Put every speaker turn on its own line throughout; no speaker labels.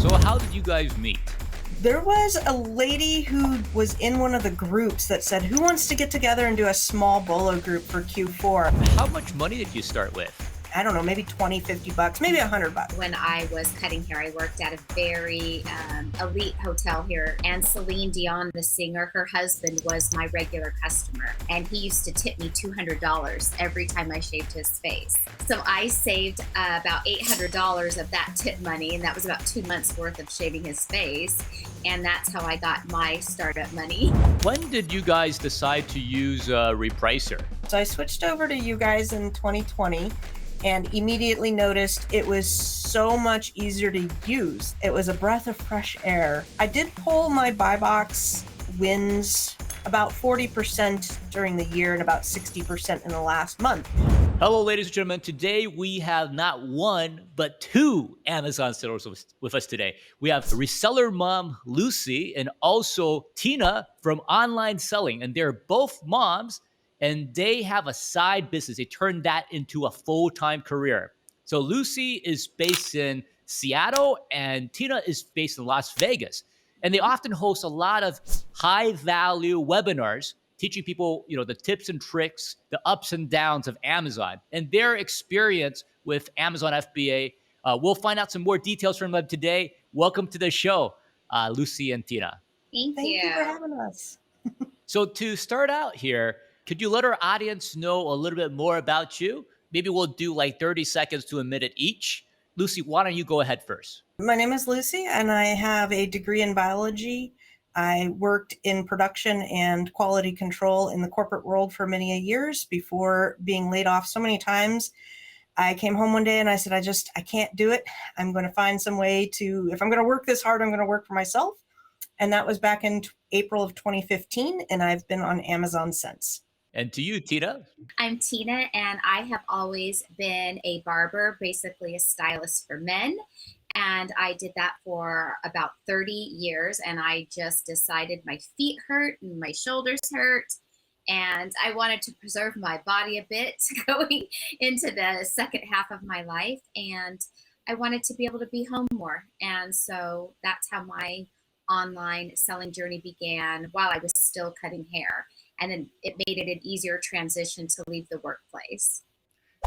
So how did you guys meet?
There was a lady who was in one of the groups that said, who wants to get together and do a small bolo group for Q4?
How much money did you start with?
I don't know, maybe 20, 50 bucks, maybe $100.
When I was cutting hair, I worked at a very elite hotel here, and Celine Dion, the singer, her husband was my regular customer, and he used to tip me $200 every time I shaved his face. So I saved about $800 of that tip money, and that was about 2 months worth of shaving his face, and that's how I got my startup money.
When did you guys decide to use Repricer?
So I switched over to you guys in 2020 and immediately noticed it was so much easier to use. It was a breath of fresh air. I did pull my buy box wins about 40% during the year and about 60% in the last month.
Hello, ladies and gentlemen. Today we have not one, but two Amazon sellers with us today. We have reseller mom, Lucy, and also Tina from online selling. And they're both moms, and they have a side business. They turned that into a full-time career. So Lucy is based in Seattle, and Tina is based in Las Vegas. And they often host a lot of high-value webinars teaching people, the tips and tricks, the ups and downs of Amazon and their experience with Amazon FBA. We'll find out some more details from them today. Welcome to the show, Lucy and Tina.
Thank
Thank you for having us.
So to start out here, could you let our audience know a little bit more about you? Maybe we'll do like 30 seconds to a minute each. Lucy, why don't you go ahead first?
My name is Lucy, and I have a degree in biology. I worked in production and quality control in the corporate world for many years before being laid off so many times. I came home one day and I said, I can't do it. I'm going to find some way to, if I'm going to work this hard, I'm going to work for myself. And that was back in April of 2015. And I've been on Amazon since.
And to you, Tina.
I'm Tina, and I have always been a barber, basically a stylist for men. And I did that for about 30 years. And I just decided my feet hurt and my shoulders hurt. And I wanted to preserve my body a bit going into the second half of my life. And I wanted to be able to be home more. And so that's how my online selling journey began while I was still cutting hair. And then it made it an easier transition to leave the workplace.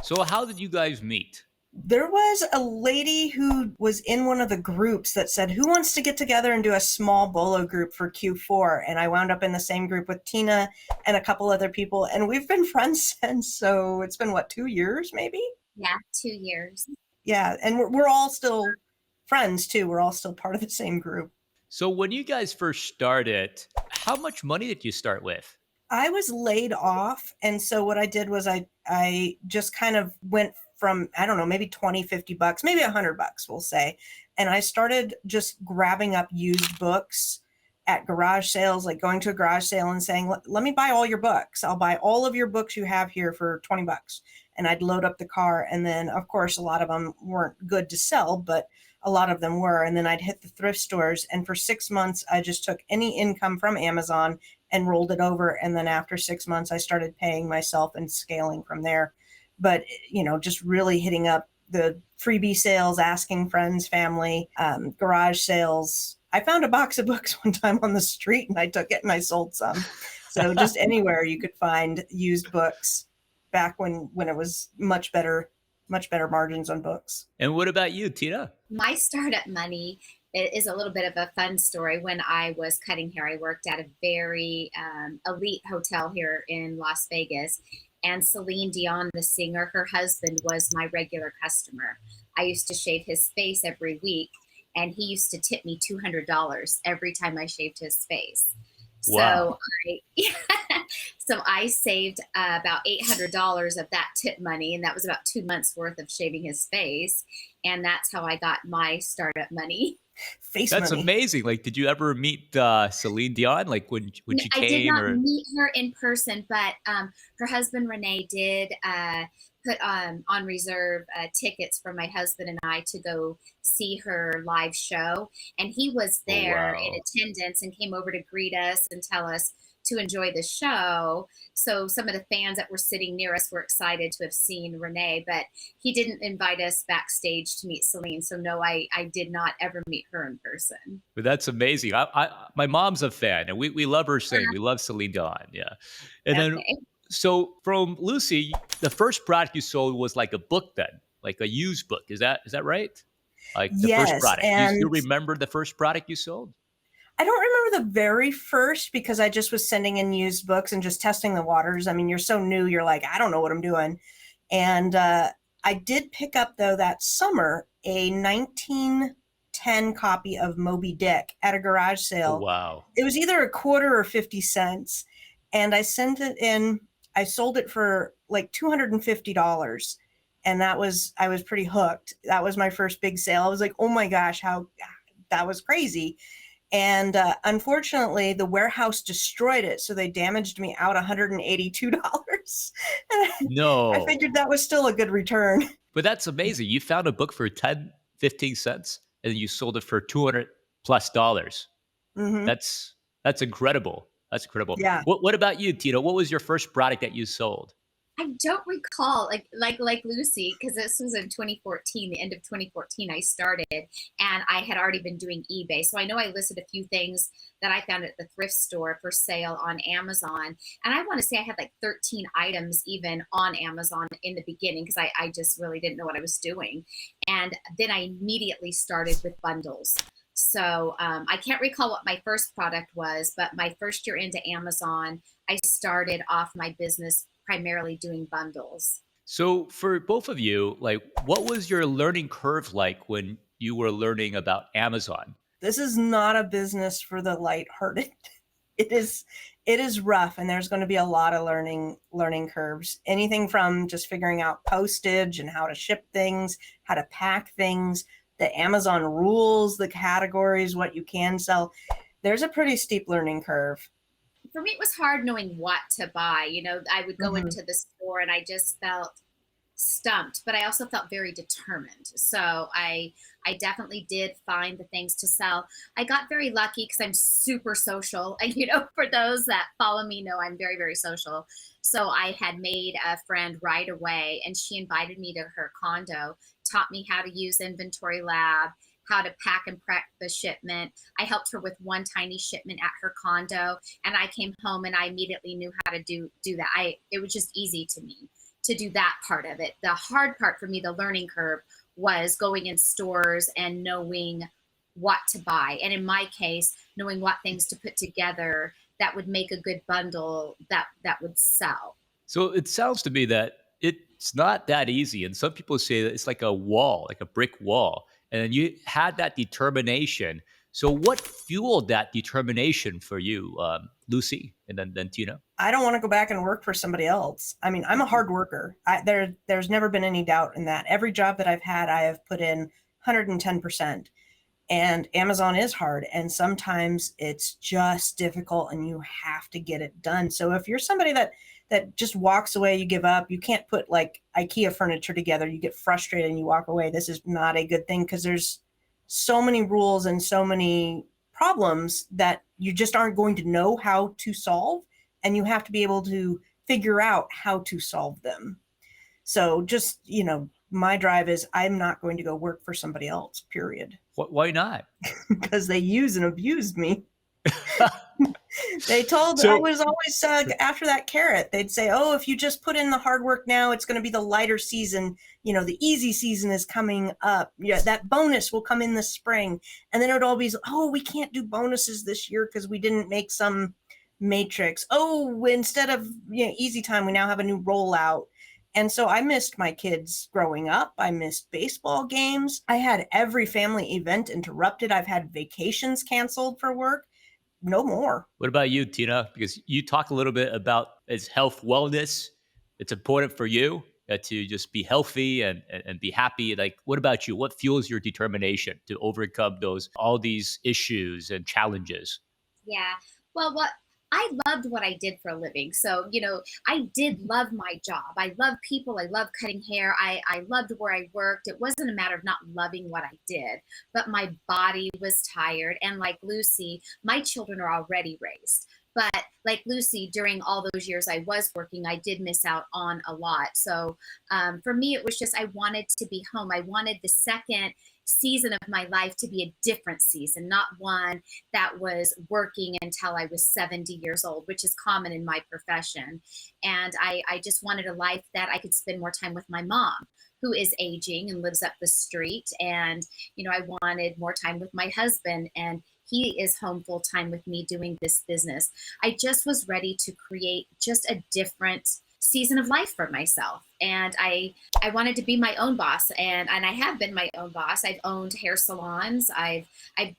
So how did you guys meet?
There was a lady who was in one of the groups that said, who wants to get together and do a small bolo group for Q4? And I wound up in the same group with Tina and a couple other people. And we've been friends since. So it's been, 2 years maybe?
Yeah, 2 years.
Yeah. And we're all still friends too. We're all still part of the same group.
So when you guys first started, how much money did you start with?
I was laid off. And so what I did was I just kind of went from, I don't know, maybe 20, 50 bucks, maybe $100, we'll say. And I started just grabbing up used books at garage sales, like going to a garage sale and saying, let me buy all your books. I'll buy all of your books you have here for 20 bucks. And I'd load up the car. And then of course, a lot of them weren't good to sell, but a lot of them were. And then I'd hit the thrift stores. And for 6 months, I just took any income from Amazon and rolled it over. And then after 6 months, I started paying myself and scaling from there. But, just really hitting up the freebie sales, asking friends, family, garage sales. I found a box of books one time on the street and I took it and I sold some. So just anywhere you could find used books back when it was much better margins on books.
And what about you, Tina?
My startup money is a little bit of a fun story. When I was cutting hair, I worked at a very elite hotel here in Las Vegas. And Celine Dion, the singer, her husband was my regular customer. I used to shave his face every week, and he used to tip me $200 every time I shaved his face.
Wow.
So I saved about $800 of that tip money, and that was about 2 months worth of shaving his face. And that's how I got my startup money.
That's
money.
Amazing. Like, did you ever meet Celine Dion? Like when she came?
I did not meet her in person, but her husband Renee did put on reserve tickets for my husband and I to go see her live show, and he was there in attendance and came over to greet us and tell us to enjoy the show. So some of the fans that were sitting near us were excited to have seen Renee, but he didn't invite us backstage to meet Celine. So no, I did not ever meet her in person.
But that's amazing. My mom's a fan, and we love her singing. We love Celine Dion. Yeah. And then,
Okay.
so from Lucy, the first product you sold was like a book then, like a used book. Is that right? Like the first
Yes,
product. Do you still
and
remember the first product you sold?
I don't remember the very first because I just was sending in used books and just testing the waters. I mean, you're so new, you're like, I don't know what I'm doing. And I did pick up, though, that summer a 1910 copy of Moby Dick at a garage
Oh,
sale.
wow.
It was either a quarter or 50 cents. And I sent it in, I sold it for like $250. And I was pretty hooked. That was my first big sale. I was like, oh my gosh, how that was crazy. And unfortunately, the warehouse destroyed it. So they damaged me out $182. And I
No.
figured that was still a good return.
But that's amazing. You found a book for 10, 15 cents and you sold it for 200 plus dollars.
Hmm.
That's incredible. That's incredible.
Yeah.
What about you, Tito? What was your first product that you sold?
I don't recall, like Lucy, because this was in 2014, the end of 2014 I started, and I had already been doing eBay. So I know I listed a few things that I found at the thrift store for sale on Amazon. And I want to say I had like 13 items even on Amazon in the beginning because I just really didn't know what I was doing. And then I immediately started with bundles. So I can't recall what my first product was, but my first year into Amazon, I started off my business primarily doing bundles.
So for both of you, like what was your learning curve like when you were learning about Amazon?
This is not a business for the lighthearted. It is rough, and there's going to be a lot of learning curves. Anything from just figuring out postage and how to ship things, how to pack things, the Amazon rules, the categories, what you can sell. There's a pretty steep learning curve.
For me, it was hard knowing what to buy. I would go
Mhm.
into the store and I just felt stumped, but I also felt very determined. So I definitely did find the things to sell. I got very lucky because I'm super social. And for those that follow me know I'm very, very social. So I had made a friend right away and she invited me to her condo, taught me how to use Inventory Lab, how to pack and prep the shipment. I helped her with one tiny shipment at her condo, and I came home and I immediately knew how to do that. It was just easy to me to do that part of it. The hard part for me, the learning curve, was going in stores and knowing what to buy. And in my case, knowing what things to put together that would make a good bundle that would sell.
So it sounds to me that it's not that easy. And some people say that it's like a wall, like a brick wall. And then you had that determination. So what fueled that determination for you, Lucy, and then Tina?
I don't want to go back and work for somebody else. I mean, I'm a hard worker. There's never been any doubt in that. Every job that I've had, I have put in 110%. And Amazon is hard, and sometimes it's just difficult and you have to get it done. So if you're somebody that just walks away, you give up, you can't put like IKEA furniture together, you get frustrated and you walk away. This is not a good thing because there's so many rules and so many problems that you just aren't going to know how to solve, and you have to be able to figure out how to solve them. So just, my drive is I'm not going to go work for somebody else, period.
Why not?
Because they used and abused me. They told I
So
was always after that carrot. They'd say, "Oh, if you just put in the hard work now, it's going to be the lighter season. The easy season is coming up. Yeah, that bonus will come in the spring." And then it would all be, "Oh, we can't do bonuses this year because we didn't make some matrix. Oh, instead of easy time, we now have a new rollout." And so I missed my kids growing up. I missed baseball games. I had every family event interrupted. I've had vacations canceled for work. No more.
what about you, Tina? Because you talk a little bit about its health wellness. It's important for you to just be healthy and be happy. Like, what about you? What fuels your determination to overcome all these issues and challenges?
Yeah. Well, I loved what I did for a living. So, I did love my job. I love people. I love cutting hair. I loved where I worked. It wasn't a matter of not loving what I did, but my body was tired. And like Lucy, my children are already raised. But like Lucy, during all those years I was working, I did miss out on a lot. So for me, it was just I wanted to be home. I wanted the second season of my life to be a different season, not one that was working until I was 70 years old, which is common in my profession. And I just wanted a life that I could spend more time with my mom, who is aging and lives up the street. And, I wanted more time with my husband, and he is home full time with me doing this business. I just was ready to create just a different season of life for myself. And I wanted to be my own boss, and I have been my own boss. I've owned hair salons. I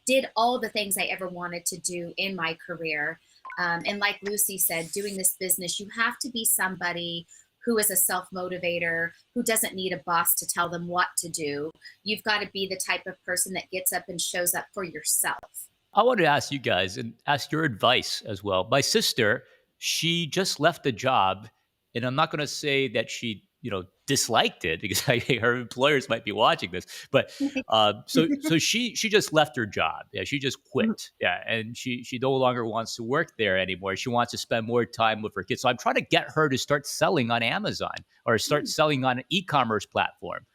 did all the things I ever wanted to do in my career. And like Lucy said, doing this business, you have to be somebody who is a self-motivator, who doesn't need a boss to tell them what to do. You've got to be the type of person that gets up and shows up for yourself.
I want to ask you guys and ask your advice as well. My sister, she just left a job, and I'm not going to say that she, disliked it because her employers might be watching this. But so she just left her job. Yeah, she just quit. Yeah, and she no longer wants to work there anymore. She wants to spend more time with her kids. So I'm trying to get her to start selling on Amazon or start selling on an e-commerce platform.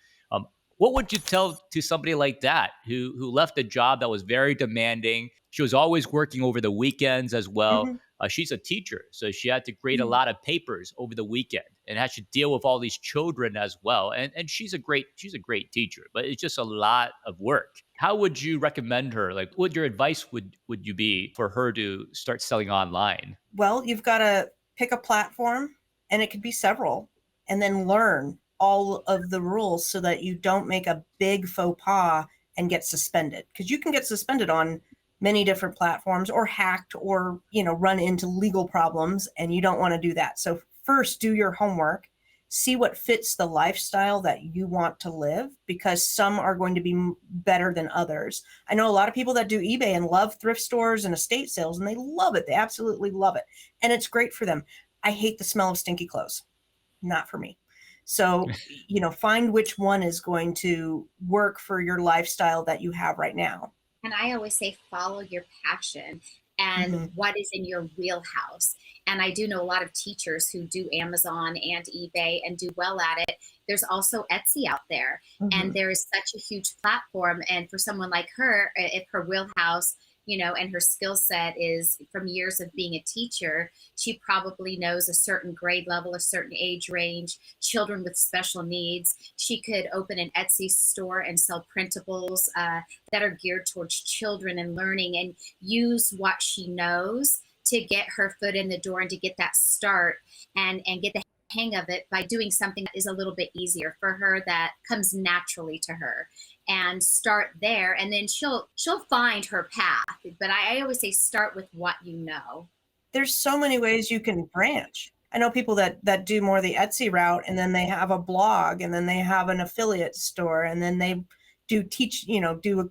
What would you tell to somebody like that who left a job that was very demanding? She was always working over the weekends as well.
Mhm.
She's a teacher, so she had to grade a lot of papers over the weekend and had to deal with all these children as well. And she's a great teacher, but it's just a lot of work. How would you recommend her? Like, what your advice would you be for her to start selling online?
Well, you've got to pick a platform, and it could be several, and then learn all of the rules so that you don't make a big faux pas and get suspended. Because you can get suspended on many different platforms, or hacked, or run into legal problems, and you don't want to do that. So first, do your homework, see what fits the lifestyle that you want to live, because some are going to be better than others. I know a lot of people that do eBay and love thrift stores and estate sales, and they love it. They absolutely love it. And it's great for them. I hate the smell of stinky clothes. Not for me. So, find which one is going to work for your lifestyle that you have right now.
And I always say, follow your passion and what is in your wheelhouse. And I do know a lot of teachers who do Amazon and eBay and do well at it. There's also Etsy out there, and there is such a huge platform. And for someone like her, if her wheelhouse, and her skill set is from years of being a teacher, she probably knows a certain grade level, a certain age range, children with special needs. She could open an Etsy store and sell printables that are geared towards children and learning, and use what she knows to get her foot in the door and to get that start and get the hang of it by doing something that is a little bit easier for her, that comes naturally to her, and start there. And then she'll find her path. But I always say, start with what you know.
There's so many ways you can branch. I know people that do more the Etsy route, and then they have a blog, and then they have an affiliate store, and then they do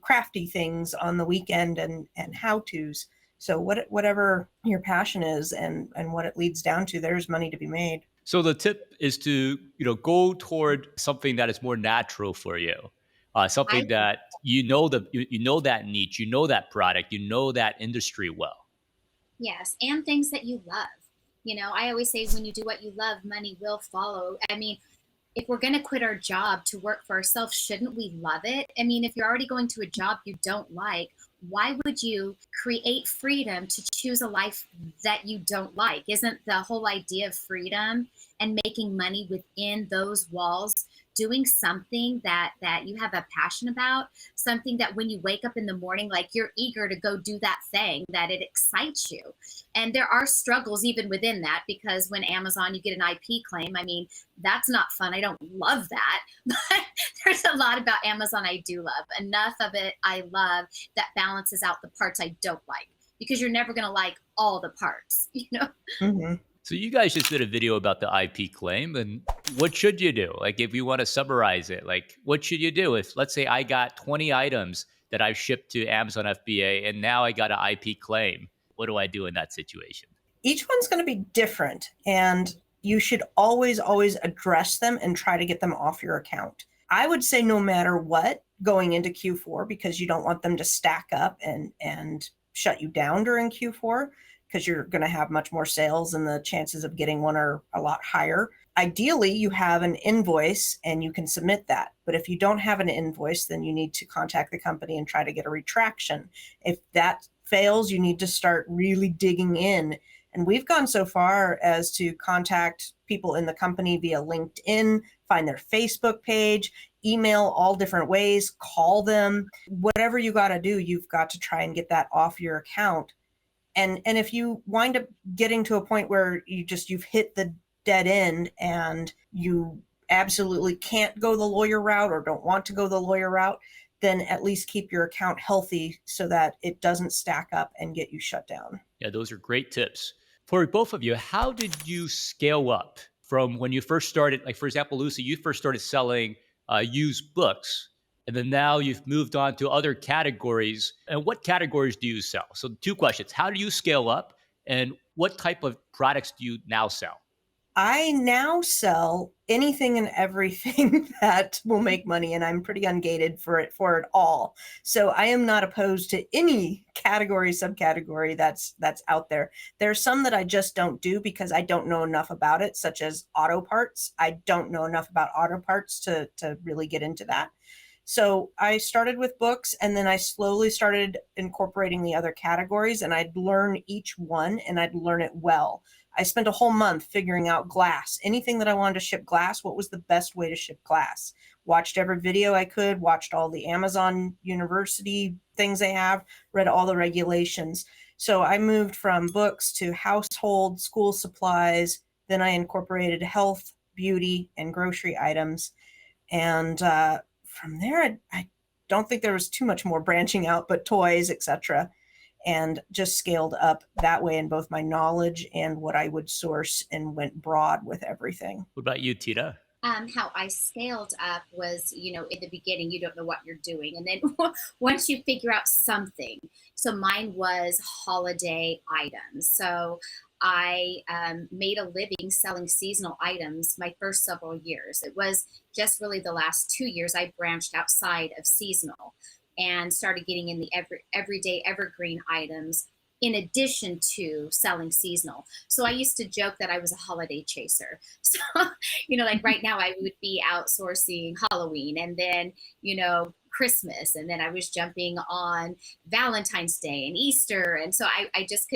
crafty things on the weekend and how-tos. So whatever your passion is and what it leads down to, there's money to be made.
So the tip is to, go toward something that is more natural for you, something that you know that niche, that product, that industry well.
Yes, and things that you love. I always say, when you do what you love, money will follow. I mean, if we're going to quit our job to work for ourselves, shouldn't we love it? I mean, if you're already going to a job you don't like, why would you create freedom to choose a life that you don't like? Isn't the whole idea of freedom and making money within those walls, doing something that you have a passion about, something that when you wake up in the morning, like, you're eager to go do that thing, that it excites you? And there are struggles even within that, because when Amazon, you get an IP claim, I mean, that's not fun. I don't love that, but there's a lot about Amazon I do love. Enough of it I love that balances out the parts I don't like, because you're never going to like all the parts,
So you guys just did a video about the IP claim, and what should you do? Like, if you want to summarize it, like, what should you do if, let's say, I got 20 items that I've shipped to Amazon FBA, and now I got an IP claim? What do I do in that situation?
Each one's going to be different, and you should always address them and try to get them off your account. I would say no matter what, going into Q4, because you don't want them to stack up and shut you down during Q4. because you're going to have much more sales and the chances of getting one are a lot higher. Ideally, you have an invoice and you can submit that. But if you don't have an invoice, then you need to contact the company and try to get a retraction. If that fails, you need to start really digging in. And we've gone so far as to contact people in the company via LinkedIn, find their Facebook page, email all different ways, call them, whatever you got to do, you've got to try and get that off your account. And if you wind up getting to a point where you've hit the dead end and you absolutely can't go the lawyer route or don't want to go the lawyer route, then at least keep your account healthy so that it doesn't stack up and get you shut down.
Yeah, those are great tips. For both of you, how did you scale up from when you first started? Like, for example, Lucy, you first started selling used books, and then now you've moved on to other categories. And what categories do you sell? So 2 questions. How do you scale up, and what type of products do you now sell?
I now sell anything and everything that will make money, and I'm pretty ungated for it all. So I am not opposed to any category, subcategory that's out there. There's some that I just don't do because I don't know enough about it, such as auto parts. I don't know enough about auto parts to really get into that. So I started with books, and then I slowly started incorporating the other categories, and I'd learn each one and I'd learn it well. I spent a whole month figuring out glass. Anything that I wanted to ship glass, what was the best way to ship glass? Watched every video I could, watched all the Amazon University things they have, read all the regulations. So I moved from books to household, school supplies. Then I incorporated health, beauty, and grocery items. And from there, I don't think there was too much more branching out, but toys, etc., and just scaled up that way in both my knowledge and what I would source, and went broad with everything.
What about you, Tina?
How I scaled up was, in the beginning, you don't know what you're doing. And then once you figure out something, so mine was holiday items. So I made a living selling seasonal items my first several years. It was just really the last 2 years I branched outside of seasonal and started getting in the everyday evergreen items in addition to selling seasonal. So I used to joke that I was a holiday chaser. So, like right now I would be outsourcing Halloween, and then, Christmas, and then I was jumping on Valentine's Day and Easter. And so I just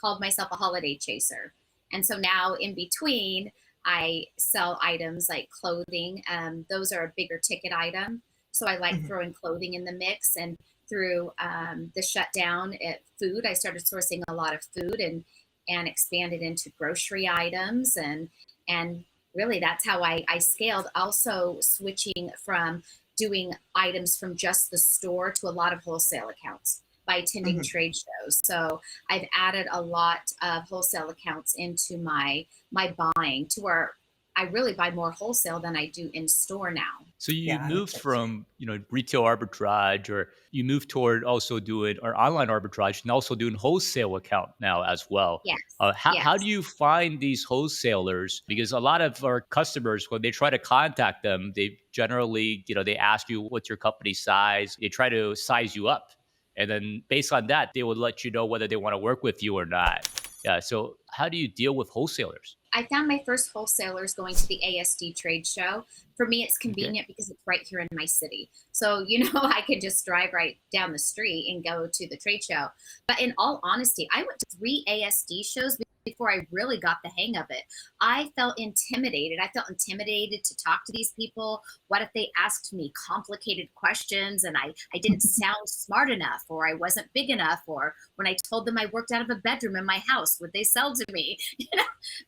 called myself a holiday chaser. And so now in between, I sell items like clothing. Those are a bigger ticket item. So I like throwing clothing in the mix. And through the shutdown at food, I started sourcing a lot of food and expanded into grocery items. And really that's how I scaled. Also switching from doing items from just the store to a lot of wholesale accounts by attending trade shows. So I've added a lot of wholesale accounts into my buying, to where I really buy more wholesale than I do in store now.
So you moved from, retail arbitrage, or you moved toward also doing or online arbitrage, and also doing wholesale account now as well.
Yes.
How do you find these wholesalers? Because a lot of our customers, when they try to contact them, they generally, they ask you, what's your company size? They try to size you up. And then based on that, they would let you know whether they want to work with you or not. Yeah. So how do you deal with wholesalers?
I found my first wholesalers going to the ASD trade show. For me, it's convenient because it's right here in my city. So, I could just drive right down the street and go to the trade show. But in all honesty, I went to 3 ASD shows before I really got the hang of it. I felt intimidated. I felt intimidated to talk to these people. What if they asked me complicated questions and I didn't sound smart enough, or I wasn't big enough, or when I told them I worked out of a bedroom in my house, would they sell to me?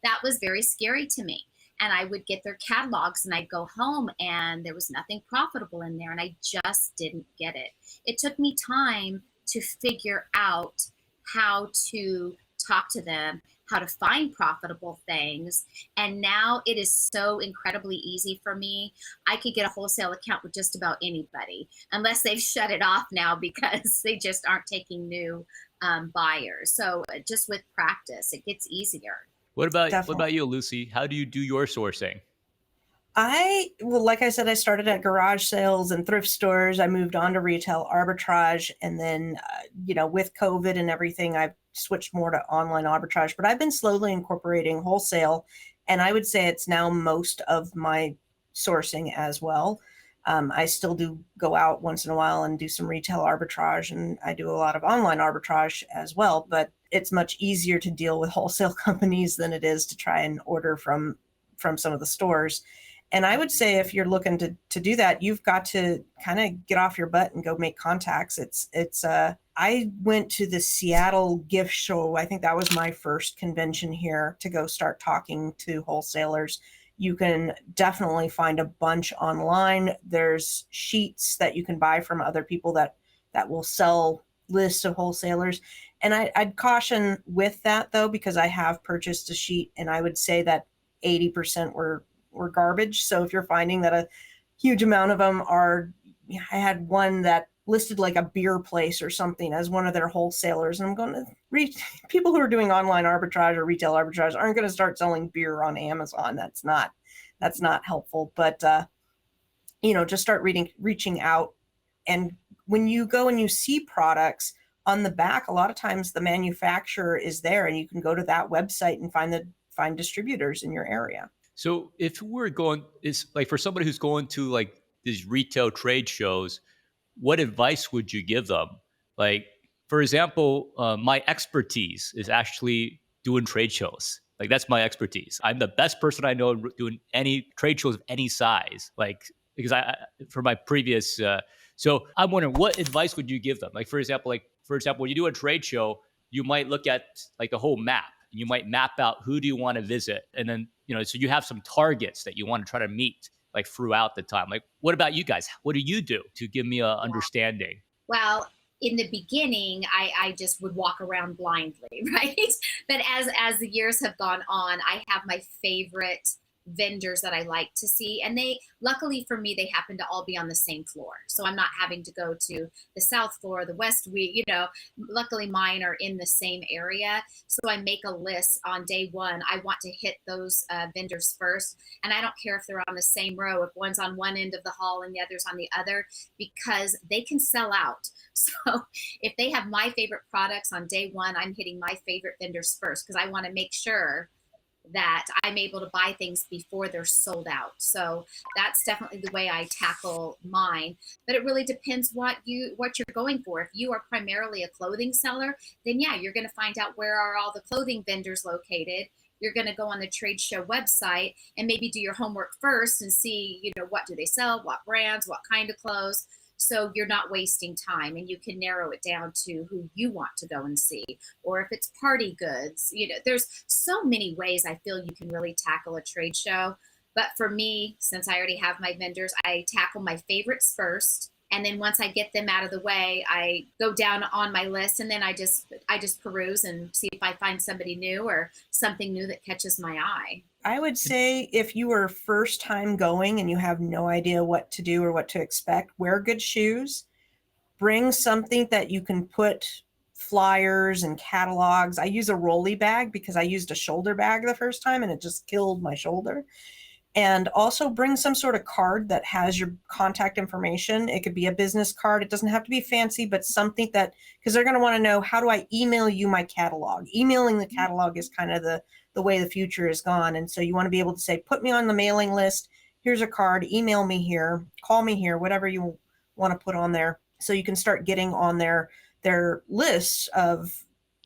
That was very scary to me. And I would get their catalogs and I'd go home and there was nothing profitable in there, and I just didn't get it. It took me time to figure out how to talk to them, how to find profitable things. And now it is so incredibly easy for me. I could get a wholesale account with just about anybody, unless they've shut it off now because they just aren't taking new buyers. So just with practice, it gets easier.
What about you, Lucy? How do you do your sourcing?
Like I said, I started at garage sales and thrift stores. I moved on to retail arbitrage. And then, with COVID and everything, I've switched more to online arbitrage, but I've been slowly incorporating wholesale, and I would say it's now most of my sourcing as well. I still do go out once in a while and do some retail arbitrage, and I do a lot of online arbitrage as well, but it's much easier to deal with wholesale companies than it is to try and order from some of the stores. And I would say if you're looking to do that, you've got to kind of get off your butt and go make contacts. I went to the Seattle gift show. I think that was my first convention here to go start talking to wholesalers. You can definitely find a bunch online. There's sheets that you can buy from other people that will sell lists of wholesalers. And I'd caution with that though, because I have purchased a sheet and I would say that 80% were garbage. So if you're finding that a huge amount of them are, I had one that listed like a beer place or something as one of their wholesalers. And I'm going to people who are doing online arbitrage or retail arbitrage aren't going to start selling beer on Amazon. That's not helpful. But, just start reaching out. And when you go and you see products on the back, a lot of times the manufacturer is there and you can go to that website and find distributors in your area.
So if we're going, is like for somebody who's going to like these retail trade shows, what advice would you give them? Like, for example, my expertise is actually doing trade shows. Like that's my expertise. I'm the best person I know doing any trade shows of any size. Like because for my previous, so I'm wondering what advice would you give them? Like for example, when you do a trade show, you might look at like the whole map. You might map out who do you want to visit, and then so you have some targets that you want to try to meet like throughout the time. Like, what about you guys? What do you do to give me a understanding?
Well, in the beginning, I just would walk around blindly, right? But as the years have gone on, I have my favorite vendors that I like to see. And luckily for me, they happen to all be on the same floor. So I'm not having to go to the South floor, the West, luckily mine are in the same area. So I make a list on day one. I want to hit those vendors first. And I don't care if they're on the same row, if one's on one end of the hall and the other's on the other, because they can sell out. So if they have my favorite products on day one, I'm hitting my favorite vendors first because I want to make sure that I'm able to buy things before they're sold out. So that's definitely the way I tackle mine. But it really depends what you're going for. If you are primarily a clothing seller, then yeah, you're going to find out where are all the clothing vendors located. You're going to go on the trade show website and maybe do your homework first and see, what do they sell, what brands, what kind of clothes. So you're not wasting time and you can narrow it down to who you want to go and see. Or if it's party goods, there's so many ways I feel you can really tackle a trade show. But for me, since I already have my vendors, I tackle my favorites first. And then once I get them out of the way, I go down on my list and then I just peruse and see if I find somebody new or something new that catches my eye.
I would say if you are first time going and you have no idea what to do or what to expect, wear good shoes, bring something that you can put flyers and catalogs. I use a rolly bag because I used a shoulder bag the first time and it just killed my shoulder. And also bring some sort of card that has your contact information. It could be a business card. It doesn't have to be fancy, but something because they're going to want to know, how do I email you my catalog? Emailing the catalog is kind of the way the future is gone. And so you want to be able to say, put me on the mailing list. Here's a card, email me here, call me here, whatever you want to put on there. So you can start getting on their lists of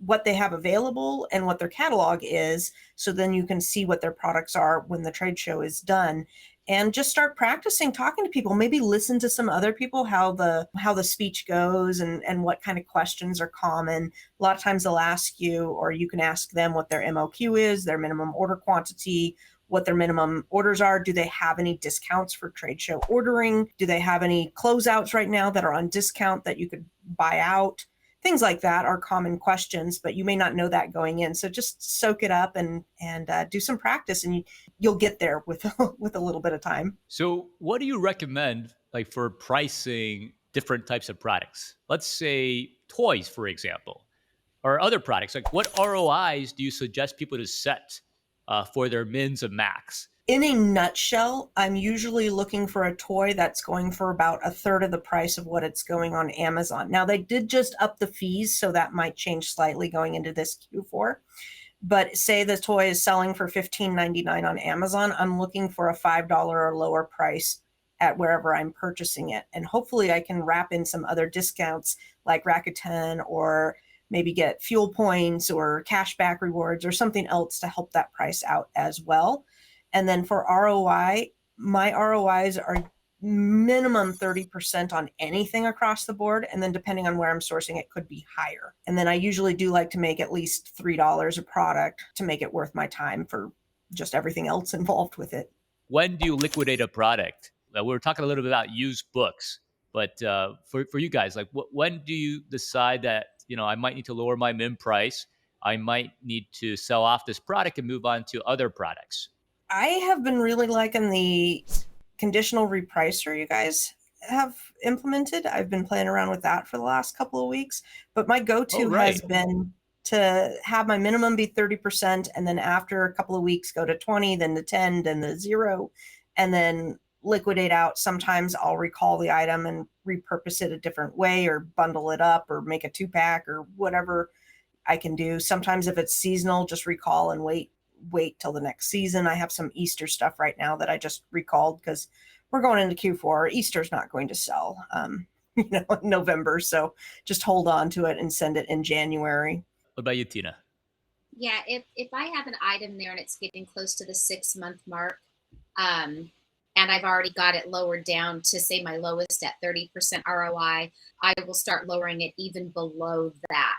what they have available and what their catalog is. So then you can see what their products are when the trade show is done, and just start practicing talking to people. Maybe listen to some other people, how the speech goes and what kind of questions are common. A lot of times they'll ask you, or you can ask them what their MOQ is, their minimum order quantity, what their minimum orders are. Do they have any discounts for trade show ordering? Do they have any closeouts right now that are on discount that you could buy out? Things like that are common questions, but you may not know that going in. So just soak it up and do some practice, and you'll get there with with a little bit of time.
So what do you recommend, like for pricing different types of products? Let's say toys, for example, or other products. Like what ROIs do you suggest people to set for their mins and max?
In a nutshell, I'm usually looking for a toy that's going for about a third of the price of what it's going on Amazon. Now, they did just up the fees, so that might change slightly going into this Q4. But say the toy is selling for $15.99 on Amazon, I'm looking for a $5 or lower price at wherever I'm purchasing it. And hopefully I can wrap in some other discounts like Rakuten, or maybe get fuel points or cashback rewards or something else to help that price out as well. And then for ROI, my ROIs are minimum 30% on anything across the board. And then depending on where I'm sourcing, it could be higher. And then I usually do like to make at least $3 a product to make it worth my time for just everything else involved with it.
When do you liquidate a product? We were talking a little bit about used books, but for you guys, like when do you decide that, I might need to lower my min price? I might need to sell off this product and move on to other products.
I have been really liking the conditional repricer you guys have implemented. I've been playing around with that for the last couple of weeks, but my go-to has been to have my minimum be 30%, and then after a couple of weeks go to 20, then to 10, then the 0, and then liquidate out. Sometimes I'll recall the item and repurpose it a different way, or bundle it up, or make a 2-pack, or whatever I can do. Sometimes if it's seasonal, just recall and wait till the next season. I have some Easter stuff right now that I just recalled because we're going into Q4. Easter's not going to sell, in November. So just hold on to it and send it in January.
What about you, Tina?
Yeah, if I have an item there and it's getting close to the 6-month mark, and I've already got it lowered down to say my lowest at 30% ROI, I will start lowering it even below that.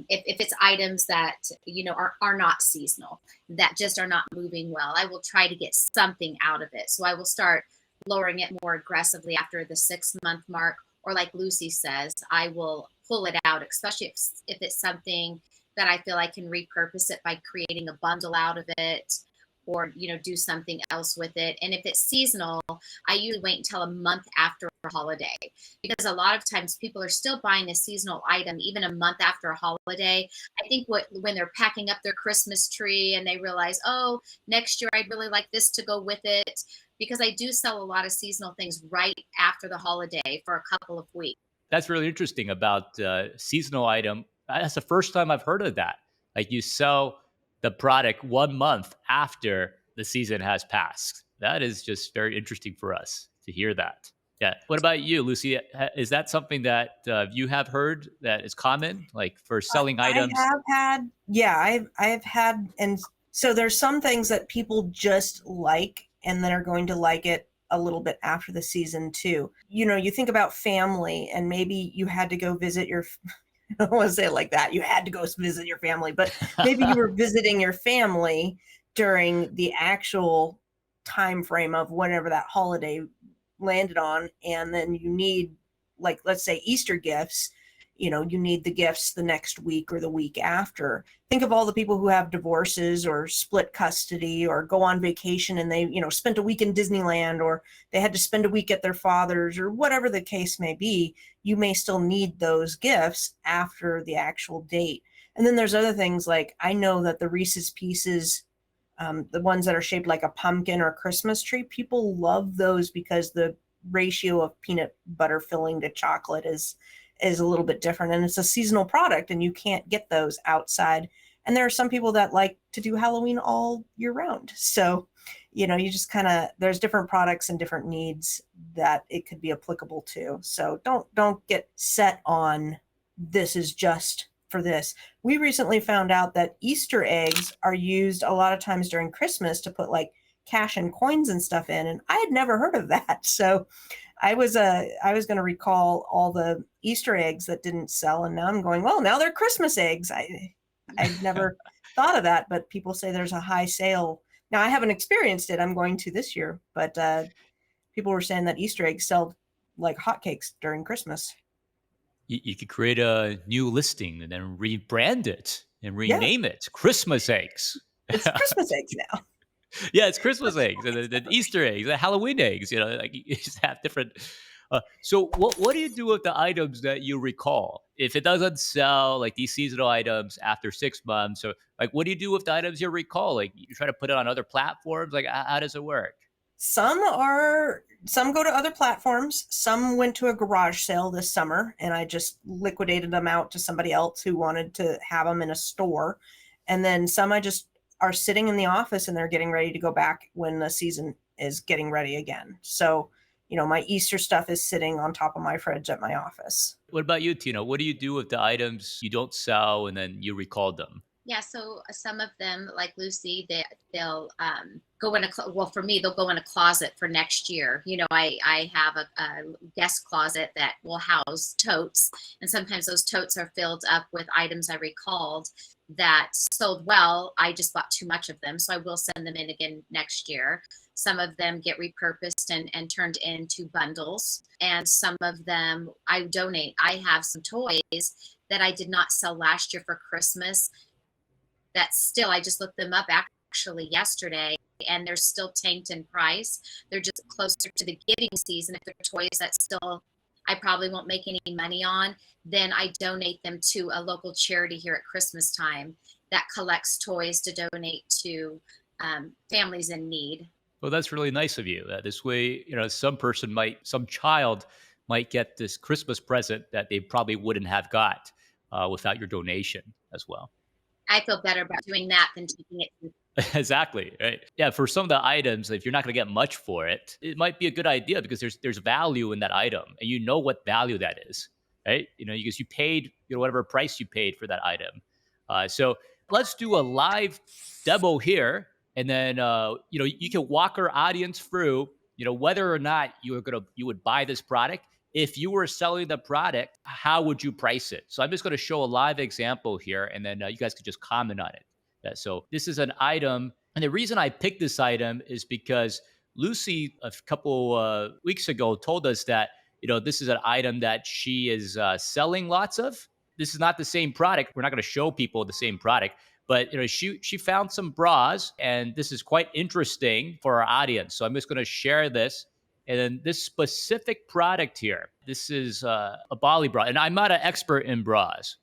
If it's items that are not seasonal, that just are not moving well, I will try to get something out of it. So I will start lowering it more aggressively after the 6-month mark, or like Lucy says, I will pull it out, especially if it's something that I feel I can repurpose it by creating a bundle out of it, or do something else with it. And if it's seasonal, I usually wait until a month after a holiday, because a lot of times people are still buying a seasonal item even a month after a holiday. I think when they're packing up their Christmas tree and they realize, oh, next year I'd really like this to go with it, because I do sell a lot of seasonal things right after the holiday for a couple of weeks.
That's really interesting about seasonal item. That's the first time I've heard of that. Like, you sell the product 1 month after the season has passed. That is just very interesting for us to hear that. Yeah. What about you, Lucy? Is that something that you have heard that is common, like for selling items?
I've had, and so there's some things that people just like, and then are going to like it a little bit after the season too. You think about family, and maybe you had to go visit your I don't want to say it like that. You had to go visit your family, but maybe you were visiting your family during the actual time frame of whenever that holiday landed on. And then you need, like, let's say Easter gifts, you need the gifts the next week or the week after. Think of all the people who have divorces or split custody or go on vacation and they, spent a week in Disneyland, or they had to spend a week at their father's, or whatever the case may be. You may still need those gifts after the actual date. And then there's other things, like I know that the Reese's Pieces, the ones that are shaped like a pumpkin or Christmas tree, people love those because the ratio of peanut butter filling to chocolate is a little bit different, and it's a seasonal product and you can't get those outside. And there are some people that like to do Halloween all year round. So, you just there's different products and different needs that it could be applicable to. So don't get set on this is just for this. We recently found out that Easter eggs are used a lot of times during Christmas to put like cash and coins and stuff in, and I had never heard of that. So I was going to recall all the Easter eggs that didn't sell, and now I'm going, well, now they're Christmas eggs. I've never thought of that, but people say there's a high sale. Now I haven't experienced it. I'm going to this year, but people were saying that Easter eggs sell like hotcakes during Christmas.
You could create a new listing and then rebrand it and rename it Christmas eggs.
It's Christmas eggs now.
Yeah, it's Christmas eggs and then Easter eggs, the Halloween eggs. Like you just have different. So what do you do with the items that you recall? if it doesn't sell, like these seasonal items after 6 months, or like, what do you do with the items you recall? Like, you try to put it on other platforms? Like, how does it work?
Some go to other platforms. Some went to a garage sale this summer, and I just liquidated them out to somebody else who wanted to have them in a store. And then some I just are sitting in the office and they're getting ready to go back when the season is getting ready again. So, my Easter stuff is sitting on top of my fridge at my office.
What about you, Tina? What do you do with the items you don't sell and then you recall them?
Yeah, so some of them, like Lucy, they'll go in well, for me, they'll go in a closet for next year. I have a guest closet that will house totes, and sometimes those totes are filled up with items I recalled that sold well. I just bought too much of them, so I will send them in again next year. Some of them get repurposed and turned into bundles, and some of them I donate. I have some toys that I did not sell last year for Christmas that still, I just looked them up actually yesterday, and they're still tanked in price. They're just closer to the giving season. If they're toys that still I probably won't make any money on, then I donate them to a local charity here at Christmas time that collects toys to donate to families in need.
Well, that's really nice of you. This way, some child might get this Christmas present that they probably wouldn't have got without your donation as well.
I feel better about doing that than taking it to.
Exactly. Right. Yeah. For some of the items, if you're not going to get much for it, it might be a good idea because there's value in that item, and you know what value that is, right? Because you paid whatever price you paid for that item. So let's do a live demo here, and then you can walk our audience through whether or not you would buy this product. If you were selling the product, how would you price it? So I'm just going to show a live example here, and then you guys could just comment on it. So this is an item. And the reason I picked this item is because Lucy, a couple weeks ago, told us that, this is an item that she is selling lots of. This is not the same product. We're not going to show people the same product. But she found some bras, and this is quite interesting for our audience. So I'm just going to share this. And then this specific product here, this is a Bali bra. And I'm not an expert in bras.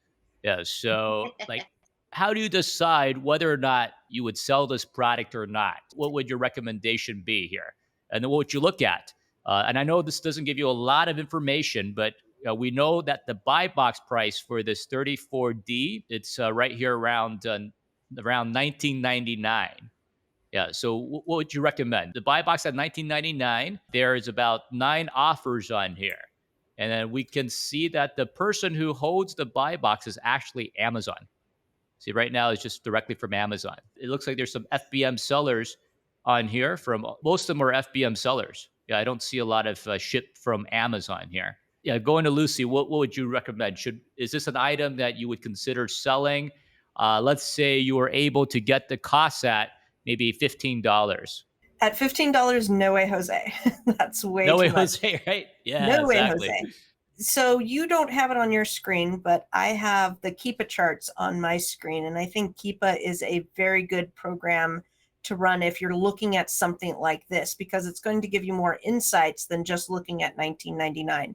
Yeah. So like, how do you decide whether or not you would sell this product or not? What would your recommendation be here? And then what would you look at? And I know this doesn't give you a lot of information, but we know that the buy box price for this 34D, it's right here around $19.99. Yeah. So what would you recommend? The buy box at $19.99. There is about 9 offers on here. And then we can see that the person who holds the buy box is actually Amazon. See, right now it's just directly from Amazon. It looks like there's some FBM sellers on here. Most of them are FBM sellers. Yeah, I don't see a lot of ship from Amazon here. Yeah, going to Lucy, what would you recommend? Is this an item that you would consider selling? Let's say you were able to get the cost at maybe $15.
At $15, no way, Jose. That's way
No
too
way,
much.
Jose, right? Yeah,
No way,
exactly.
Jose. So you don't have it on your screen, but I have the Keepa charts on my screen. And I think Keepa is a very good program to run if you're looking at something like this, because it's going to give you more insights than just looking at $19.99.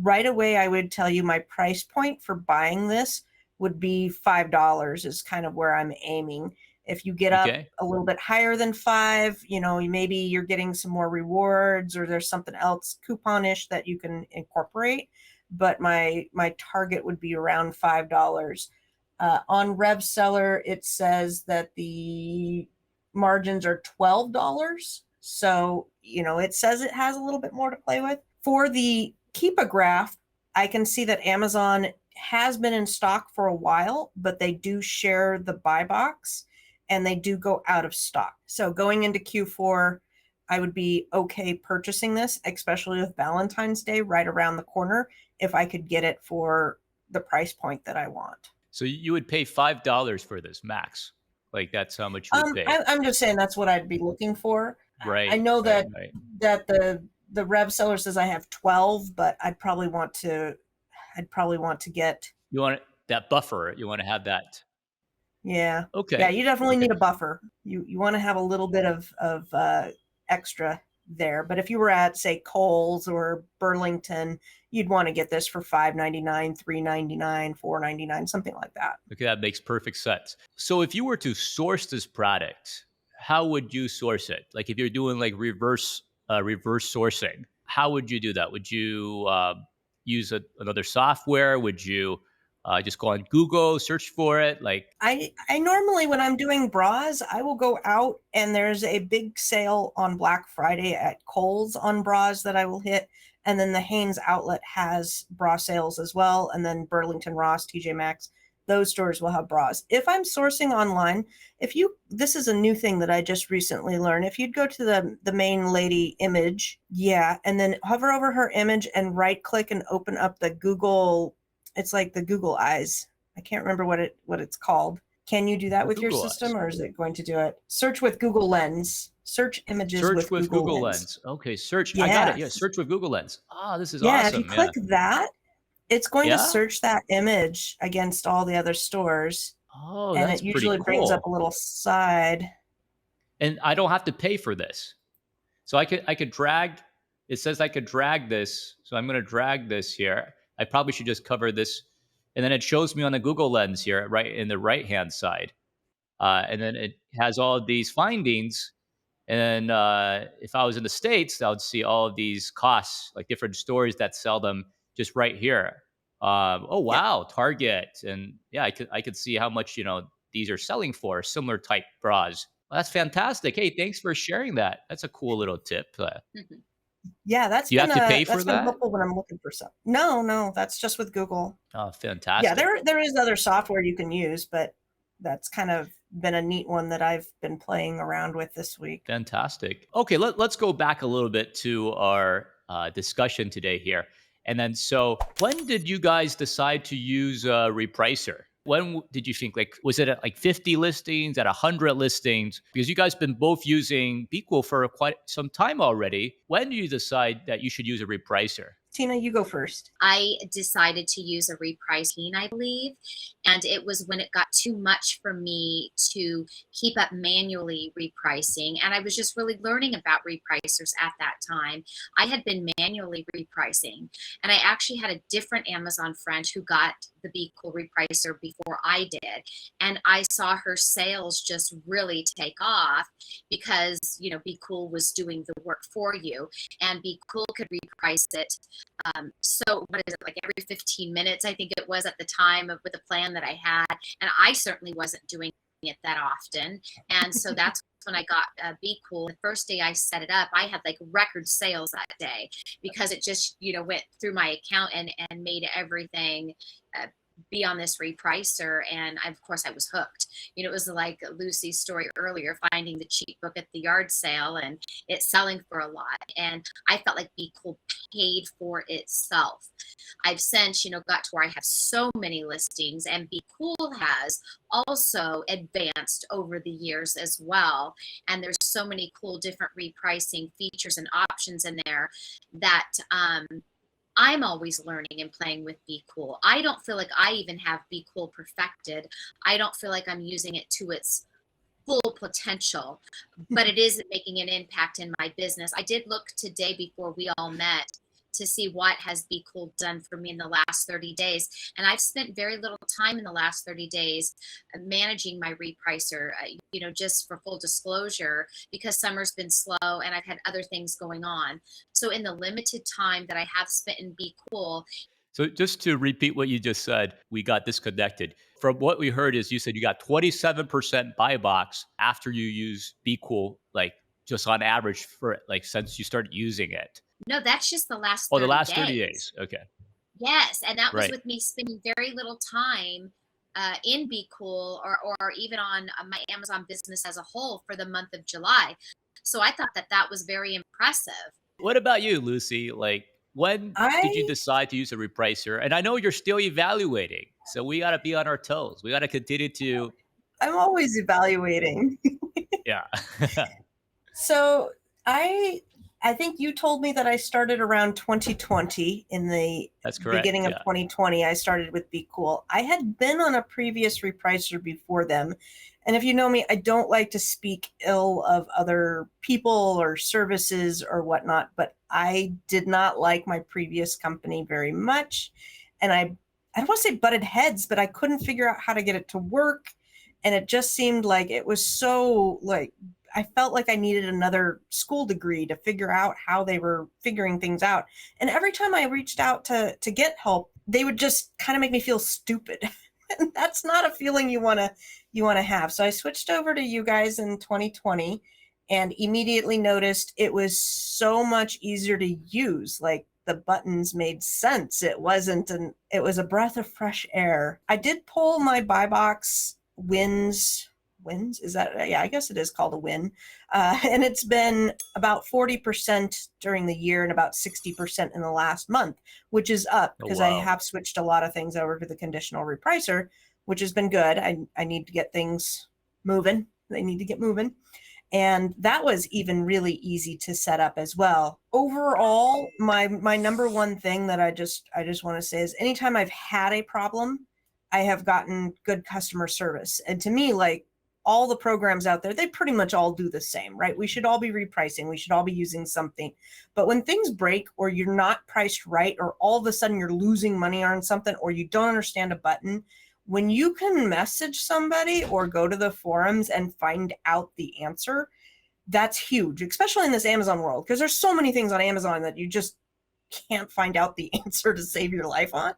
Right away, I would tell you my price point for buying this would be $5 is kind of where I'm aiming. If you get up a little bit higher than 5, maybe you're getting some more rewards or there's something else couponish that you can incorporate. But my target would be around $5. On Reseller, it says that the margins are $12. So, it says it has a little bit more to play with. For the Keepa graph, I can see that Amazon has been in stock for a while, but they do share the buy box and they do go out of stock. So going into Q4, I would be okay purchasing this, especially with Valentine's Day right around the corner, if I could get it for the price point that I want.
So you would pay $5 for this max? Like that's how much you would pay?
I'm just saying that's what I'd be looking for.
Right.
I know that
right.
the Rev seller says I have 12, but I'd probably want to get.
You want that buffer. You want to have that.
Yeah.
Okay.
Yeah, you definitely need a buffer. You want to have a little bit of extra there. But if you were at, say, Kohl's or Burlington, you'd want to get this for $5.99, $3.99, $4.99, something like that.
Okay, that makes perfect sense. So if you were to source this product, how would you source it? Like if you're doing like reverse sourcing, how would you do that? Would you use another software? Would you just go on Google, search for it? Like
I normally, when I'm doing bras, I will go out and there's a big sale on Black Friday at Kohl's on bras that I will hit. And then the Hanes outlet has bra sales as well. And then Burlington, Ross, TJ Maxx, those stores will have bras. If I'm sourcing online, this is a new thing that I just recently learned. If you'd go to the main lady image, and then hover over her image and right click and open up the Google, it's like the Google Eyes. I can't remember what it's called. Can you do that with your system, or is it going to do it? Search with Google Lens. Search images with Google Lens.
Okay, search. Yes. I got it. Yeah, search with Google Lens. Oh, this is awesome.
Yeah, if you click that, it's going to search that image against all the other stores.
Oh,
and
that's
it usually
pretty cool.
brings up a little side.
And I don't have to pay for this. So I could drag. It says I could drag this. So I'm going to drag this here. I probably should just cover this. And then it shows me on the Google Lens here, right in the right-hand side. And then it has all of these findings. And if I was in the States, I would see all of these costs, like different stores that sell them just right here. Oh, wow, Target. And yeah, I could see how much, these are selling for, similar type bras. Well, that's fantastic. Hey, thanks for sharing that. That's a cool little tip.
Mm-hmm.
Yeah, that's
Do you have to pay for that?
Helpful when I'm looking for something. No, that's just with Google.
Oh, fantastic.
Yeah, there is other software you can use, but that's kind of been a neat one that I've been playing around with this week.
Fantastic. Okay, let's go back a little bit to our discussion today here. And then, so when did you guys decide to use Repricer? When did you think, like, was it at like 50 listings, at 100 listings? Because you guys been both using BQool for quite some time already. When did you decide that you should use a Repricer?
Tina, you go first.
I decided to use a repricing, I believe. And it was when it got too much for me to keep up manually repricing. And I was just really learning about repricers at that time. I had been manually repricing. And I actually had a different Amazon friend who got the BQool repricer before I did. And I saw her sales just really take off because, BQool was doing the work for you. And BQool could reprice it. So what is it, like every 15 minutes, I think it was at the time with the plan that I had. And I certainly wasn't doing it that often. And so that's when I got BQool. The first day I set it up, I had like record sales that day because it just, went through my account and made everything be on this repricer. And of course I was hooked. It was like Lucy's story earlier, finding the cheap book at the yard sale and it selling for a lot. And I felt like BQool paid for itself. I've since, got to where I have so many listings, and BQool has also advanced over the years as well. And there's so many cool different repricing features and options in there that I'm always learning and playing with BQool. I don't feel like I even have BQool perfected. I don't feel like I'm using it to its full potential, but it is making an impact in my business. I did look today before we all met to see what has BQool done for me in the last 30 days. And I've spent very little time in the last 30 days managing my repricer, just for full disclosure, because summer's been slow and I've had other things going on. So in the limited time that I have spent in BQool.
So just to repeat what you just said, we got disconnected. From what we heard is you said you got 27% buy box after you use BQool, like just on average for like since you started using it.
No, that's just the last 30 days.
Oh, the last 30 days. Okay.
Yes. And that was with me spending very little time in BQool or even on my Amazon business as a whole for the month of July. So I thought that was very impressive.
What about you, Lucy? Like, when did you decide to use a repricer? And I know you're still evaluating, so we got to be on our toes. We got to continue to.
I'm always evaluating.
Yeah.
So I I think you told me that I started around 2020. In the
That's correct.
beginning of
Yeah.
2020, I started with BQool. I had been on a previous repricer before them. And if you know me, I don't like to speak ill of other people or services or whatnot, but I did not like my previous company very much. And I don't want to say butted heads, but I couldn't figure out how to get it to work. And it just seemed like it was so like I felt like I needed another school degree to figure out how they were figuring things out. And every time I reached out to get help, they would just kind of make me feel stupid. And that's not a feeling you want to have. So I switched over to you guys in 2020 and immediately noticed it was so much easier to use. Like the buttons made sense. It was a breath of fresh air. I did pull my buy box wins, is that, yeah, I guess it is called a win, and it's been about 40% during the year and about 60% in the last month, which is up
Oh,
because I
wow.
have switched a lot of things over to the conditional repricer, which has been good. I need to get things moving. They need to get moving, and that was even really easy to set up as well. Overall, my number one thing that I just want to say is anytime I've had a problem, I have gotten good customer service. And to me, like all the programs out there, they pretty much all do the same, right? We should all be repricing. We should all be using something. But when things break or you're not priced right, or all of a sudden you're losing money on something, or you don't understand a button, when you can message somebody or go to the forums and find out the answer, that's huge, especially in this Amazon world, because there's so many things on Amazon that you just can't find out the answer to save your life on.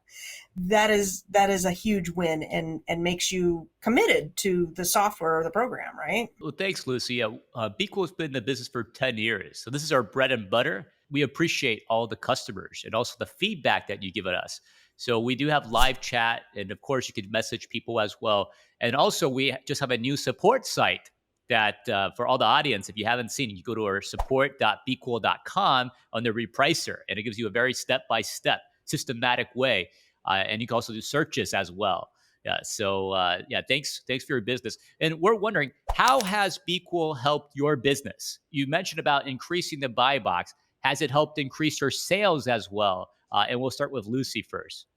That is a huge win and makes you committed to the software or the program, right?
Well, thanks, Lucy. Yeah, BQool's been in the business for 10 years. So this is our bread and butter. We appreciate all the customers and also the feedback that you give us. So we do have live chat. And of course, you can message people as well. And also, we just have a new support site that for all the audience, if you haven't seen, you go to our support.bqool.com on the repricer, and it gives you a very step-by-step systematic way. And you can also do searches as well. Yeah. So yeah, thanks for your business. And we're wondering, how has BQool helped your business? You mentioned about increasing the buy box. Has it helped increase your sales as well? And we'll start with Lucy first.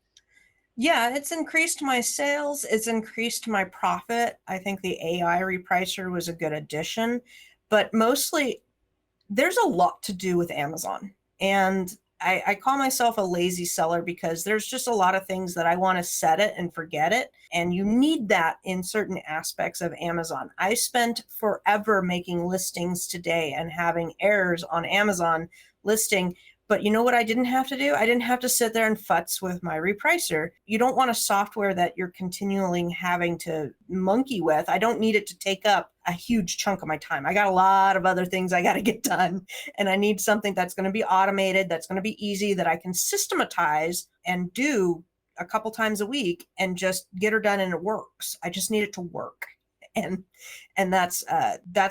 Yeah, it's increased my sales. It's increased my profit. I think the AI repricer was a good addition, but mostly there's a lot to do with Amazon. And I call myself a lazy seller because there's just a lot of things that I want to set it and forget it. And you need that in certain aspects of Amazon. I spent forever making listings today and having errors on Amazon listing. But you know what I didn't have to do? I didn't have to sit there and futz with my repricer. You don't want a software that you're continually having to monkey with. I don't need it to take up a huge chunk of my time. I got a lot of other things I got to get done. And I need something that's going to be automated, that's going to be easy, that I can systematize and do a couple times a week and just get her done and it works. I just need it to work. And that's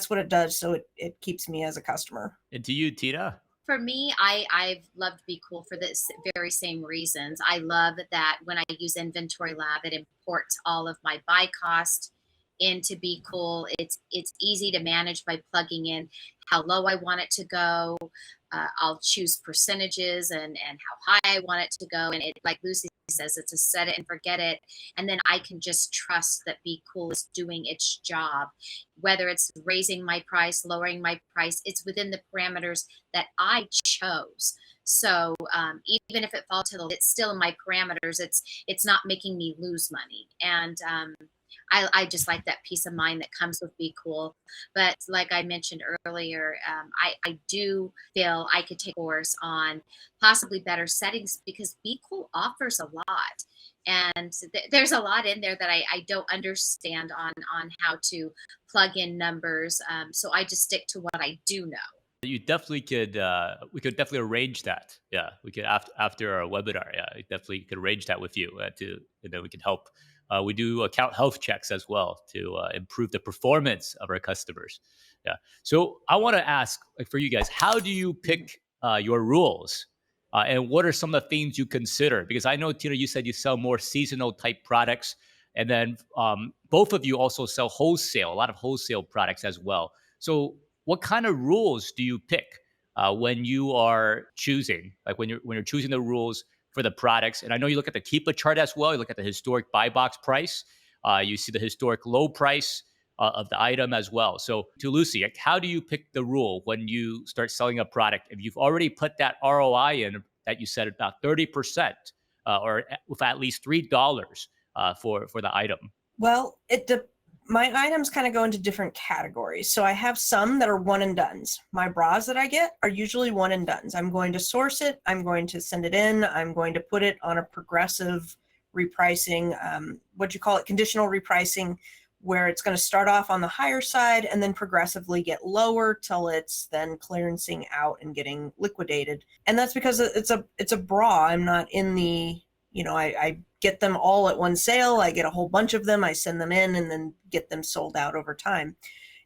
what it does. So it keeps me as a customer.
And to you, Tina.
For me, I've loved BQool for the very same reasons. I love that when I use Inventory Lab, it imports all of my buy cost into BQool. It's easy to manage by plugging in how low I want it to go. I'll choose percentages and how high I want it to go. And it, like Lucy says, it's a set it and forget it. And then I can just trust that BQool is doing its job. Whether it's raising my price, lowering my price, it's within the parameters that I chose. So even if it falls to the, it's still in my parameters. It's not making me lose money. And I just like that peace of mind that comes with BQool. But like I mentioned earlier, I do feel I could take a course on possibly better settings because BQool offers a lot. And there's a lot in there that I don't understand on how to plug in numbers. So I just stick to what I do know.
You definitely could. We could definitely arrange that. Yeah, we could after our webinar. Yeah, we definitely could arrange that with you and then we can help. We do account health checks as well to improve the performance of our customers. Yeah. So I want to ask, like, for you guys, how do you pick your rules, and what are some of the things you consider? Because I know, Tina, you said you sell more seasonal type products, and then both of you also sell wholesale, a lot of wholesale products as well. So what kind of rules do you pick? when you are choosing, like when you're choosing the rules for the products. And I know you look at the Keepa chart as well. You look at the historic buy box price. You see the historic low price of the item as well. So to Lucy, like, how do you pick the rule when you start selling a product? If you've already put that ROI in that you said about 30%, or with at least $3 for the item.
Well, my items kind of go into different categories. So I have some that are one and dones. My bras that I get are usually one and dones. I'm going to source it. I'm going to send it in. I'm going to put it on a progressive repricing, what you call it, conditional repricing, where it's going to start off on the higher side and then progressively get lower till it's then clearancing out and getting liquidated. And that's because it's a bra. I'm not in the, I get them all at one sale. I get a whole bunch of them. I send them in and then get them sold out over time.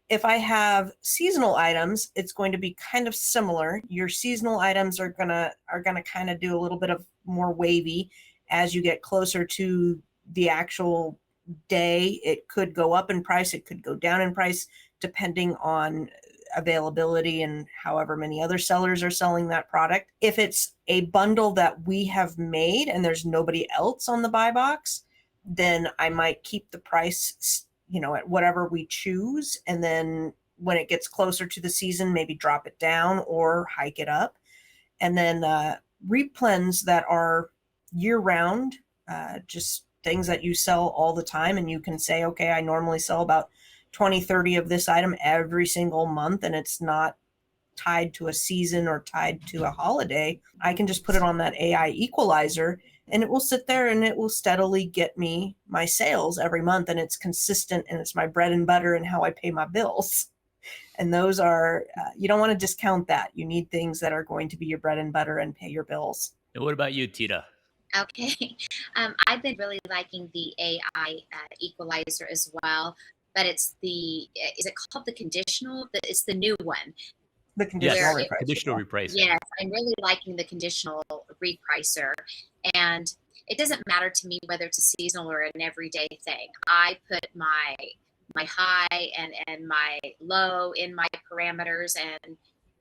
If I have seasonal items, it's going to be kind of similar. Your seasonal items are gonna kind of do a little bit of more wavy as you get closer to the actual day. It could go up in price. It could go down in price, depending on availability and however many other sellers are selling that product. If it's a bundle that we have made and there's nobody else on the buy box, then I might keep the price, at whatever we choose. And then when it gets closer to the season, maybe drop it down or hike it up. And then replens that are year round, just things that you sell all the time. And you can say, okay, I normally sell about 20, 30 of this item every single month, and it's not tied to a season or tied to a holiday. I can just put it on that AI equalizer and it will sit there and it will steadily get me my sales every month. And it's consistent and it's my bread and butter and how I pay my bills. And those are, you don't want to discount that. You need things that are going to be your bread and butter and pay your bills.
And what about you, Tina?
Okay. I've been really liking the AI equalizer as well, but is it called the conditional? It's the new one.
The conditional
Yes,
repricer.
conditional repricing.
Yes, I'm really liking the conditional repricer. And it doesn't matter to me whether it's a seasonal or an everyday thing. I put my high and my low in my parameters, and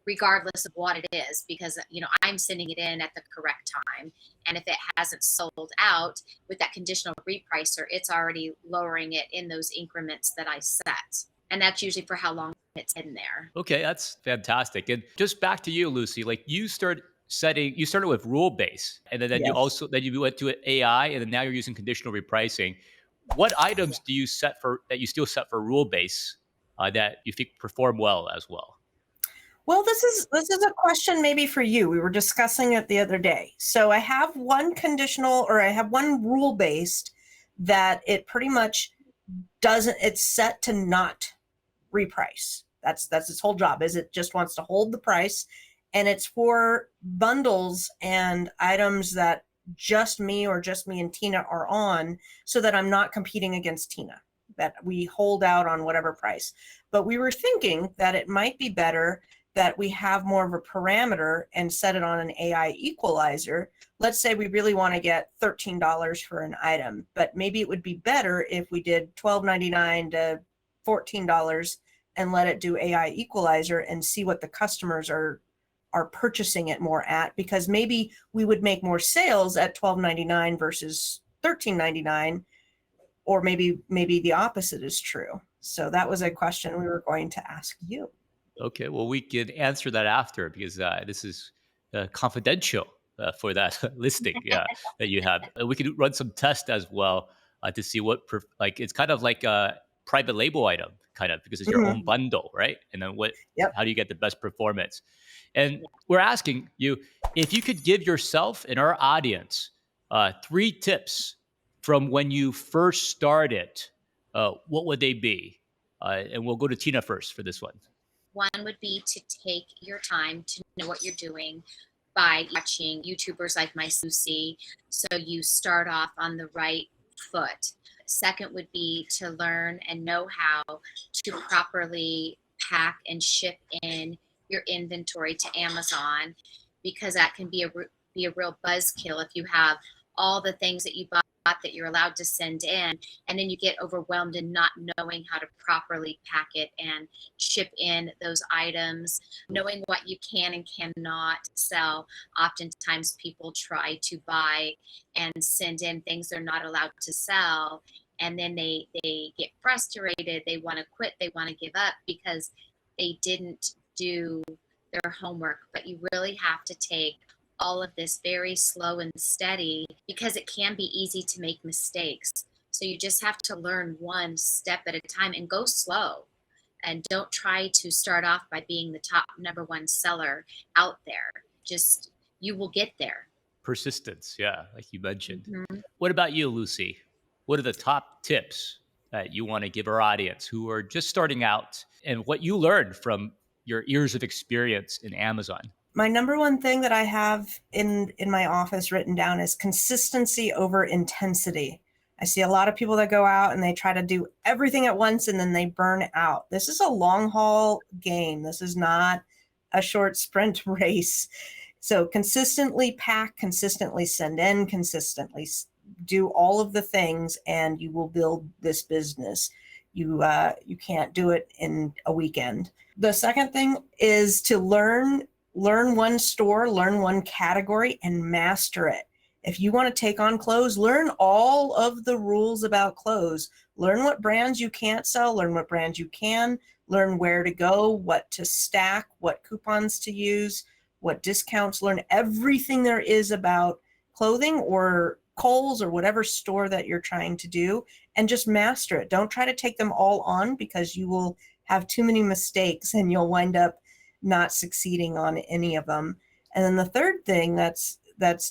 regardless of what it is, because I'm sending it in at the correct time. And if it hasn't sold out with that conditional repricer, it's already lowering it in those increments that I set. And that's usually for how long it's in there.
Okay, that's fantastic. And just back to you, Lucy, like you started with rule base, and then
Yes.
you went to AI, and then now you're using conditional repricing. What items do you that you still set for rule base that you think perform well as well?
Well, this is a question maybe for you. We were discussing it the other day. So I have one conditional, or I have one rule based that it pretty much doesn't. It's set to not reprice. That's its whole job. Is it just wants to hold the price, and it's for bundles and items that just me and Tina are on, so that I'm not competing against Tina. That we hold out on whatever price. But we were thinking that it might be better that we have more of a parameter and set it on an AI equalizer. Let's say we really want to get $13 for an item, but maybe it would be better if we did $12.99 to $14 and let it do AI equalizer and see what the customers are purchasing it more at, because maybe we would make more sales at $12.99 versus $13.99, or maybe the opposite is true. So that was a question we were going to ask you.
Okay, well, we can answer that after, because this is confidential for that listing that you have. We could run some tests as well to see it's kind of like a private label item, kind of, because it's your own bundle, right? And then how do you get the best performance? And we're asking you if you could give yourself and our audience 3 tips from when you first started. What would they be? And we'll go to Tina first for this one.
One would be to take your time to know what you're doing by watching YouTubers like my Lucy, so you start off on the right foot. Second would be to learn and know how to properly pack and ship in your inventory to Amazon, because that can be a real buzzkill if you have all the things that you bought that you're allowed to send in, and then you get overwhelmed in not knowing how to properly pack it and ship in those items, knowing what you can and cannot sell. Oftentimes people try to buy and send in things they're not allowed to sell, and then they get frustrated, they want to quit, they want to give up because they didn't do their homework. But you really have to take all of this very slow and steady, because it can be easy to make mistakes. So you just have to learn one step at a time and go slow. And don't try to start off by being the top number one seller out there. Just, you will get there.
Persistence, yeah, like you mentioned.
Mm-hmm.
What about you, Lucy? What are the top tips that you want to give our audience who are just starting out, and what you learned from your years of experience in Amazon?
My number one thing that I have in my office written down is consistency over intensity. I see a lot of people that go out and they try to do everything at once and then they burn out. This is a long haul game. This is not a short sprint race. So consistently pack, consistently send in, consistently do all of the things, and you will build this business. You can't do it in a weekend. The second thing is to learn one store, learn one category, and master it. If you want to take on clothes, learn all of the rules about clothes. Learn what brands you can't sell, learn what brands you can, learn where to go, what to stack, what coupons to use, what discounts, learn everything there is about clothing or Kohl's or whatever store that you're trying to do, and just master it. Don't try to take them all on, because you will have too many mistakes and you'll wind up not succeeding on any of them. And then the third thing that's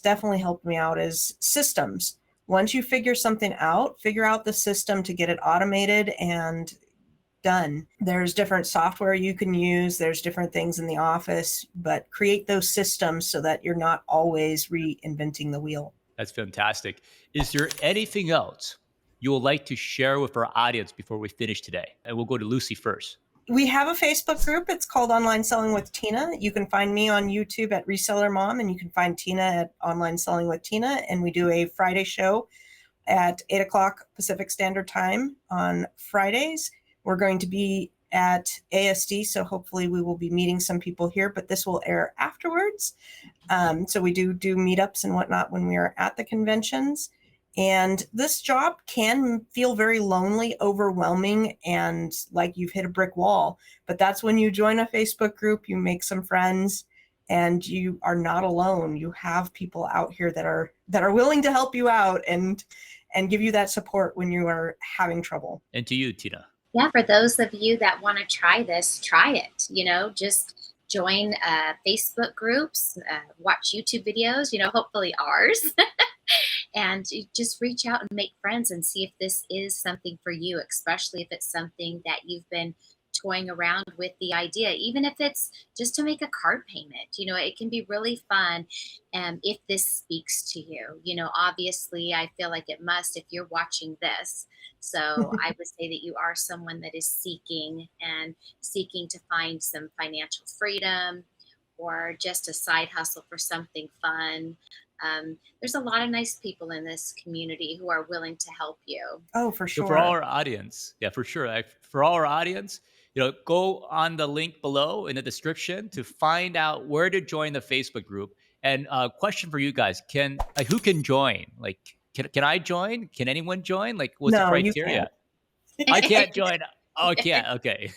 definitely helped me out is systems. Once you figure something out, figure out the system to get it automated and done. There's different software you can use. There's different things in the office, but create those systems so that you're not always reinventing the wheel.
That's fantastic. Is there anything else you would like to share with our audience before we finish today? And we'll go to Lucy first.
We have a Facebook group. It's called Online Selling with Tina. You can find me on YouTube at Reseller Mom, and you can find Tina at Online Selling with Tina. And we do a Friday show at 8 o'clock Pacific Standard Time on Fridays. We're going to be at ASD, so hopefully we will be meeting some people here, but this will air afterwards. So we do meetups and whatnot when we are at the conventions. And this job can feel very lonely, overwhelming, and like you've hit a brick wall. But that's when you join a Facebook group, you make some friends, and you are not alone. You have people out here that are willing to help you out and give you that support when you are having trouble.
And to you, Tina.
Yeah, for those of you that want to try this, try it. Just join Facebook groups, watch YouTube videos, hopefully ours. And you just reach out and make friends and see if this is something for you, especially if it's something that you've been toying around with the idea, even if it's just to make a card payment. It can be really fun if this speaks to you. Obviously, I feel like it must if you're watching this. So I would say that you are someone that is seeking to find some financial freedom, or just a side hustle for something fun. There's a lot of nice people in this community who are willing to help you.
Oh, for
So
sure.
for all our audience, yeah, for sure. For all our audience, go on the link below in the description to find out where to join the Facebook group. And question for you guys: who can join? Like, can I join? Can anyone join? Like, what's the
No, you
criteria?
can't.
I can't join. Oh, I can't. Okay.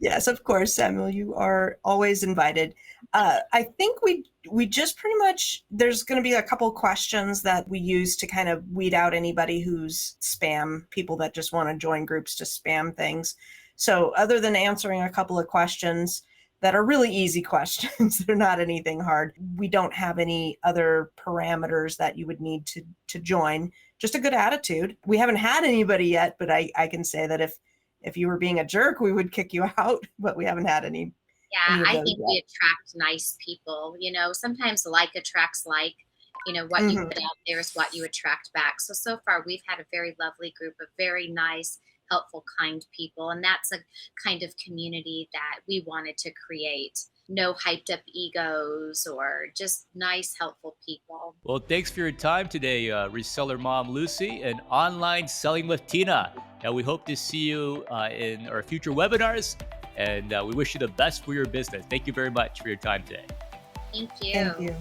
Yes, of course, Samuel. You are always invited. I think we just pretty much, there's going to be a couple questions that we use to kind of weed out anybody who's spam, people that just want to join groups to spam things. So other than answering a couple of questions that are really easy questions, they're not anything hard, we don't have any other parameters that you would need to join. Just a good attitude. We haven't had anybody yet, but I can say that if you were being a jerk, we would kick you out, but we haven't had any.
Yeah, I think we attract nice people. Sometimes like attracts like. What you put out there is what you attract back. So far, we've had a very lovely group of very nice, helpful, kind people. And that's a kind of community that we wanted to create. no hyped up egos, or just nice, helpful people.
Well, thanks for your time today, reseller mom Lucy and online selling with Tina. And we hope to see you in our future webinars. And we wish you the best for your business. Thank you very much for your time today.
Thank you.
Thank you.